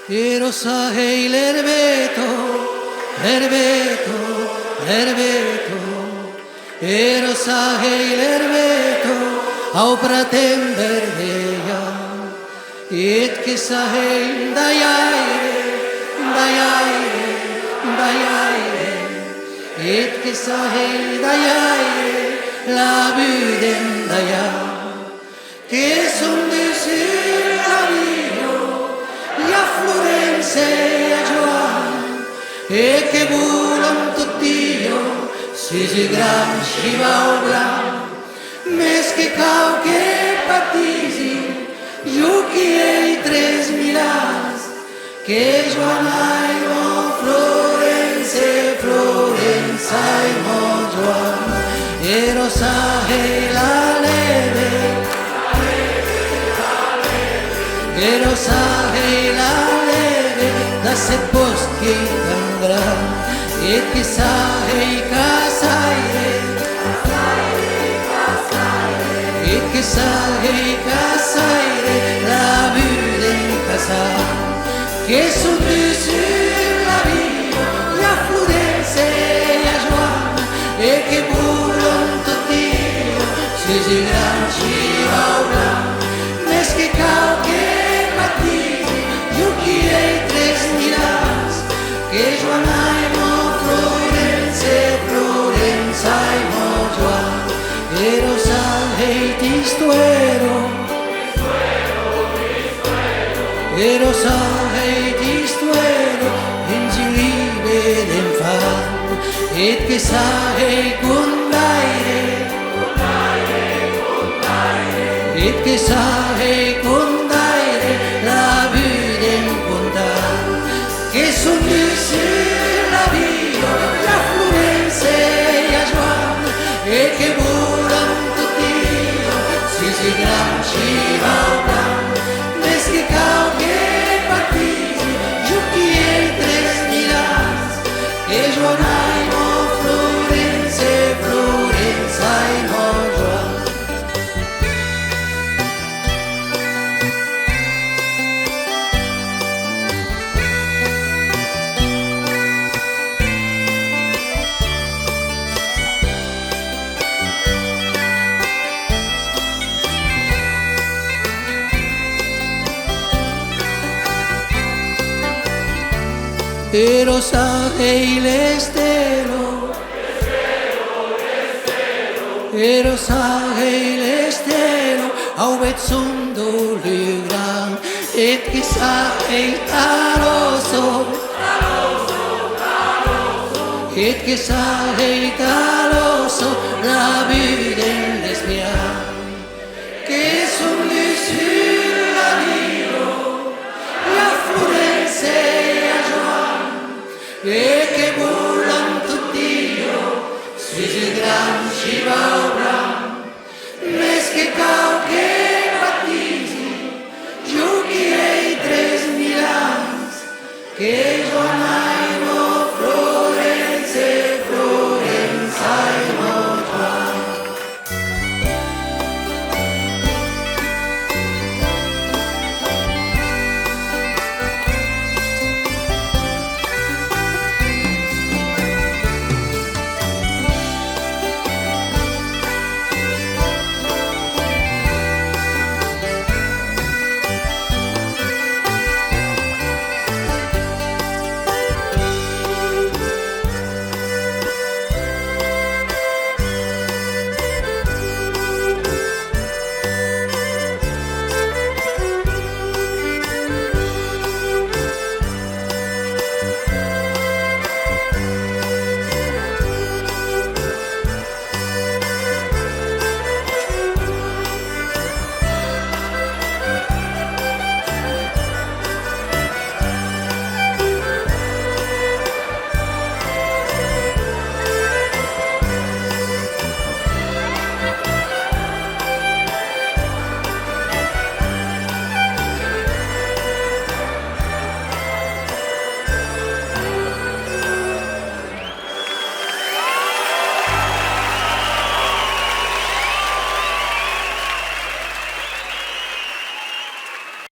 Erosa hei l'erbeto, l'erbeto, l'erbeto. Erosa hei l'erbeto, au pratem verdeia. Etkesa hei dayaire, dayaire, dayaire. Etkesa hei dayaire, la buden daya. Que son de ser Florence e Joan e che bulan tutt'io si gran sciva blan mesche cau che patisi giuchi e i 3000 che Joan mo Florence Florence mo Joan e rosa e la neve e rosa e la neve da se boschi andrà e chissà e casaire e chissà e casaire la bude in casa che son dessus la vie la Florence e a Joan e che bulan tutti si gran sciva blan mesche cau che Yuki e 3000 che Joan mo Florence Florence mo Joan e rosa e tistuero e rosa e tistuero in gilibe den fan e che sa e condaire e che sa e condaire la bude che son dessus la vie la Florence e a Joan e che bulan tutti si gran sciva blan mesche cau che partiti giuchi e 3000 che Joan mo Florence Florence mo Joan. Erosa hei l'estero, Erosa hei l'estero, au bezzundo lugran, et chissà hei taroso, et chissà hei taroso, la buden lesbian, che son dessus la vie, la Florence e a Joan, e che bulan tutt'io, si gran sciva blan, mesche cau che battisi, giuchi e i 3000 che Joan